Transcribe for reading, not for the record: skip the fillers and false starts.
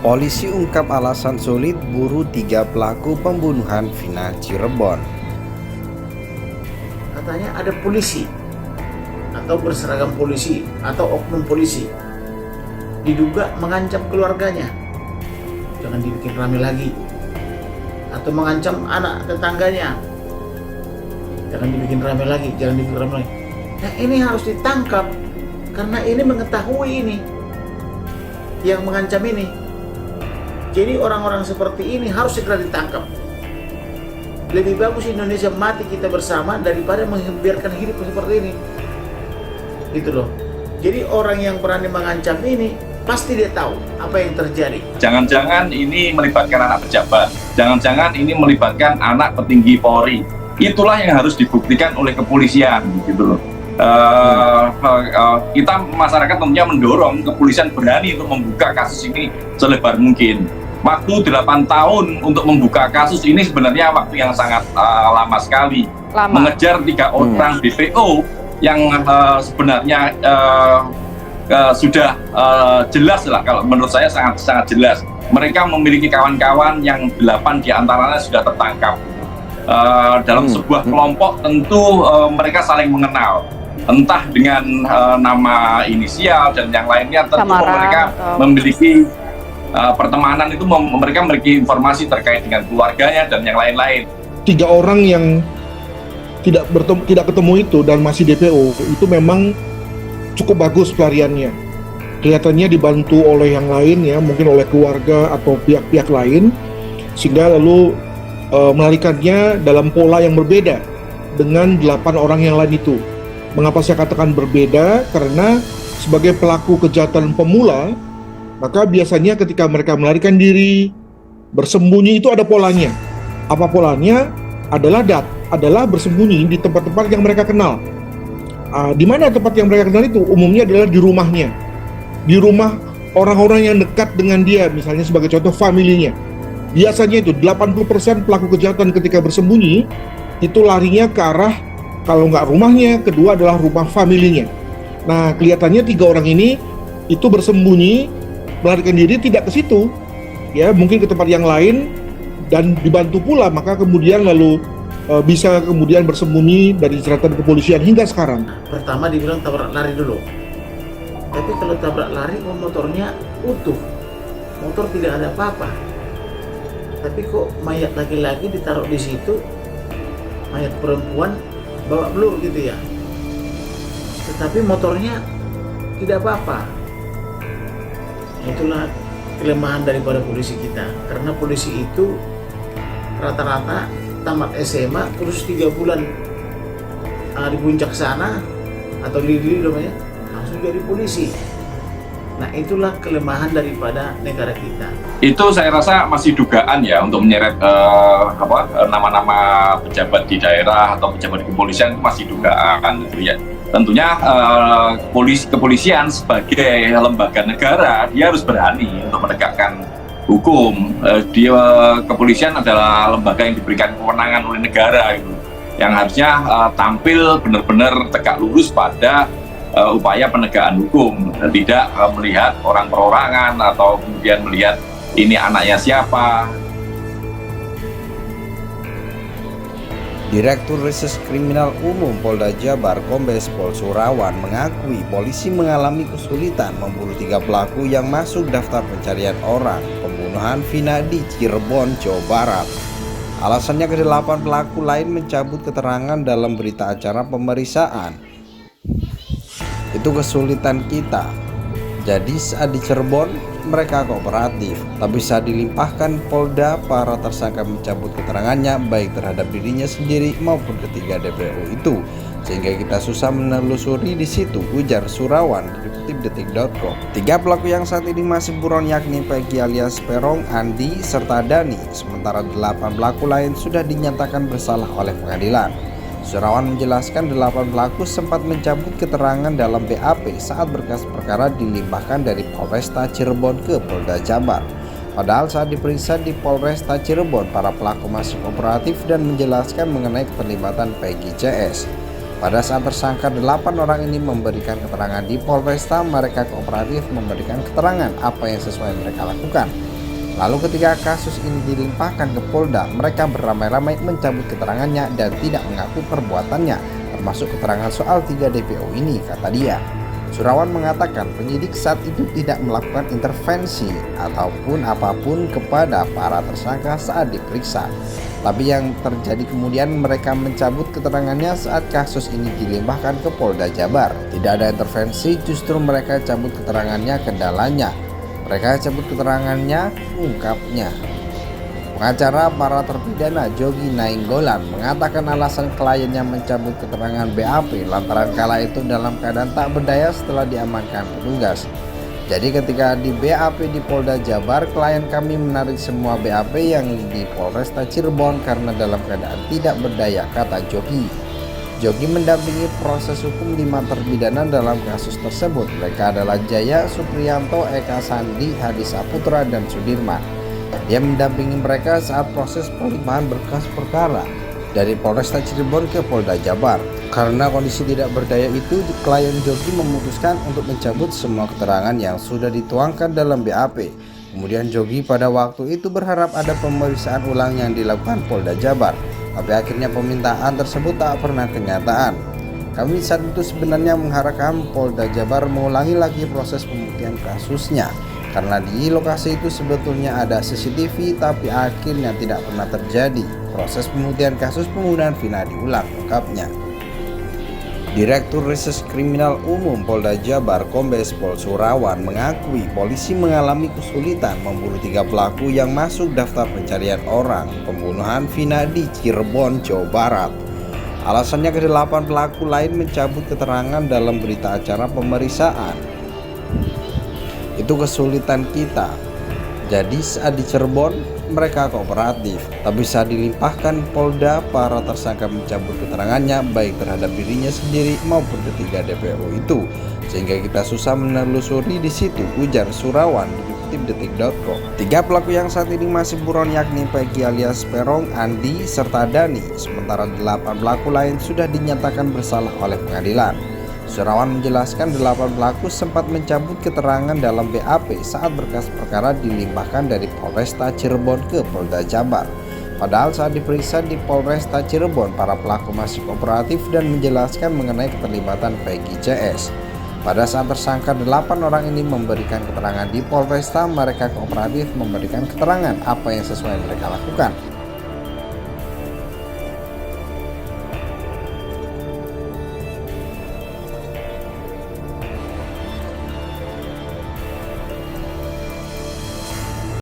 Polisi ungkap alasan sulit buru 3 pelaku pembunuhan Vina Cirebon. Katanya ada polisi atau berseragam polisi atau oknum polisi diduga mengancam keluarganya, jangan dibikin rame lagi, atau mengancam anak tetangganya, jangan dibikin rame lagi, jangan dibikin rame lagi. Nah, ini harus ditangkap karena ini mengetahui ini yang mengancam ini. Jadi orang-orang seperti ini harus segera ditangkap. Lebih bagus Indonesia mati kita bersama daripada membiarkan hidup seperti ini. Gitu loh. Jadi orang yang berani mengancam ini pasti dia tahu apa yang terjadi. Jangan-jangan ini melibatkan anak pejabat. Jangan-jangan ini melibatkan anak petinggi Polri. Itulah yang harus dibuktikan oleh kepolisian, gitu loh. Kita masyarakat tentunya mendorong kepolisian berani untuk membuka kasus ini selebar mungkin. Waktu 8 tahun untuk membuka kasus ini sebenarnya waktu yang sangat lama sekali. Mengejar 3 orang DPO yang sebenarnya sudah jelas lah, kalau menurut saya sangat jelas. Mereka memiliki kawan-kawan yang 8 diantaranya sudah tertangkap. Dalam sebuah kelompok tentu mereka saling mengenal, entah dengan nama inisial dan yang lainnya, tentu mereka memiliki pertemanan, itu mereka memiliki informasi terkait dengan keluarganya dan yang lain-lain. 3 orang yang tidak ketemu itu dan masih DPO itu memang cukup bagus pelariannya. Kelihatannya dibantu oleh yang lain ya, mungkin oleh keluarga atau pihak-pihak lain, sehingga lalu melarikannya dalam pola yang berbeda dengan 8 orang yang lain itu. Mengapa saya katakan berbeda? Karena sebagai pelaku kejahatan pemula, maka biasanya ketika mereka melarikan diri, bersembunyi itu ada polanya. Apa polanya? Adalah bersembunyi di tempat-tempat yang mereka kenal. Di mana tempat yang mereka kenal itu? Umumnya adalah di rumahnya. Di rumah orang-orang yang dekat dengan dia, misalnya sebagai contoh familinya. Biasanya itu 80% pelaku kejahatan ketika bersembunyi itu larinya ke arah, kalau nggak rumahnya, kedua adalah rumah familinya. Nah, kelihatannya 3 orang ini itu bersembunyi, melarikan diri tidak ke situ, ya mungkin ke tempat yang lain dan dibantu pula, maka kemudian lalu bisa kemudian bersembunyi dari jeratan kepolisian hingga sekarang. Pertama dibilang tabrak lari dulu, tapi kalau tabrak lari motornya utuh, motor tidak ada apa-apa, tapi kok mayat laki-laki ditaruh di situ, mayat perempuan bawa blur gitu ya, tetapi motornya tidak apa-apa. Itulah kelemahan daripada polisi kita, karena polisi itu rata-rata tamat SMA terus 3 bulan di puncak sana atau di namanya langsung jadi polisi. Nah, itulah kelemahan daripada negara kita. Itu saya rasa masih dugaan ya, untuk menyeret nama-nama pejabat di daerah atau pejabat di kepolisian, itu masih dugaan gitu ya. Tentunya kepolisian sebagai lembaga negara, dia harus berani untuk menegakkan hukum. Kepolisian adalah lembaga yang diberikan kewenangan oleh negara gitu, yang harusnya tampil benar-benar tegak lurus pada upaya penegakan hukum, tidak melihat orang perorangan atau kemudian melihat ini anaknya siapa. Direktur Reserse Kriminal Umum Polda Jabar Kombes Pol Surawan mengakui polisi mengalami kesulitan memburu 3 pelaku yang masuk daftar pencarian orang pembunuhan Vina di Cirebon, Jawa Barat. Alasannya ke-8 pelaku lain mencabut keterangan dalam berita acara pemeriksaan. Itu kesulitan kita. Jadi saat di Cirebon mereka kooperatif, tapi saat dilimpahkan Polda, para tersangka mencabut keterangannya baik terhadap dirinya sendiri maupun ketiga DPO itu, sehingga kita susah menelusuri di situ, ujar Surawan dikutip detik.com. 3 pelaku yang saat ini masih buron yakni Peggy alias Perong, Andi, serta Dani, sementara 8 pelaku lain sudah dinyatakan bersalah oleh pengadilan. Surawan menjelaskan 8 pelaku sempat mencabut keterangan dalam BAP saat berkas perkara dilimpahkan dari Polresta Cirebon ke Polda Jabar. Padahal saat diperiksa di Polresta Cirebon, para pelaku masih kooperatif dan menjelaskan mengenai keterlibatan Peggy CS. Pada saat tersangka 8 orang ini memberikan keterangan di Polresta, mereka kooperatif memberikan keterangan apa yang sesuai mereka lakukan. Lalu ketika kasus ini dilimpahkan ke Polda, mereka beramai-ramai mencabut keterangannya dan tidak mengaku perbuatannya, termasuk keterangan soal 3 DPO ini, kata dia. Surawan mengatakan penyidik saat itu tidak melakukan intervensi ataupun apapun kepada para tersangka saat diperiksa. Tapi yang terjadi kemudian mereka mencabut keterangannya saat kasus ini dilimpahkan ke Polda Jabar. Tidak ada intervensi, justru mereka cabut keterangannya ke dalanya. Mereka cabut keterangannya, ungkapnya. Pengacara para terpidana Jogi Nainggolan mengatakan alasan kliennya mencabut keterangan BAP lantaran kala itu dalam keadaan tak berdaya setelah diamankan petugas. Jadi ketika di BAP di Polda Jabar, klien kami menarik semua BAP yang di Polresta Cirebon karena dalam keadaan tidak berdaya, kata Jogi. Jogi mendampingi proses hukum 5 terpidana dalam kasus tersebut. Mereka adalah Jaya, Supriyanto, Eka Sandi, Hadi Saputra, dan Sudirman. Dia mendampingi mereka saat proses pelimpahan berkas perkara dari Polresta Cirebon ke Polda Jabar. Karena kondisi tidak berdaya itu, klien Jogi memutuskan untuk mencabut semua keterangan yang sudah dituangkan dalam BAP. Kemudian Jogi pada waktu itu berharap ada pemeriksaan ulang yang dilakukan Polda Jabar, tapi akhirnya permintaan tersebut tak pernah kenyataan. Kami saat itu sebenarnya mengharapkan Polda Jabar mengulangi lagi proses pembuktian kasusnya, karena di lokasi itu sebetulnya ada CCTV, tapi akhirnya tidak pernah terjadi proses pembuktian kasus pembunuhan Vina diulang, ungkapnya. Direktur Reses Kriminal Umum Polda Jabar Kombes Pol Surawan mengakui polisi mengalami kesulitan memburu 3 pelaku yang masuk daftar pencarian orang pembunuhan Vina di Cirebon, Jawa Barat. Alasannya ke-8 pelaku lain mencabut keterangan dalam berita acara pemeriksaan. Itu kesulitan kita. Jadi saat di Cirebon mereka kooperatif, tapi saat dilimpahkan Polda, para tersangka mencabut keterangannya baik terhadap dirinya sendiri maupun ketiga DPO itu, sehingga kita susah menelusuri di situ, ujar Surawan dikutip detik.com. 3 pelaku yang saat ini masih buron yakni Peggy alias Perong, Andi, serta Dani, sementara 8 pelaku lain sudah dinyatakan bersalah oleh pengadilan. Surawan menjelaskan 8 pelaku sempat mencabut keterangan dalam BAP saat berkas perkara dilimpahkan dari Polresta Cirebon ke Polda Jabar. Padahal saat diperiksa di Polresta Cirebon, para pelaku masih kooperatif dan menjelaskan mengenai keterlibatan Peggy CS. Pada saat tersangka 8 orang ini memberikan keterangan di Polresta, mereka kooperatif memberikan keterangan apa yang sesuai mereka lakukan.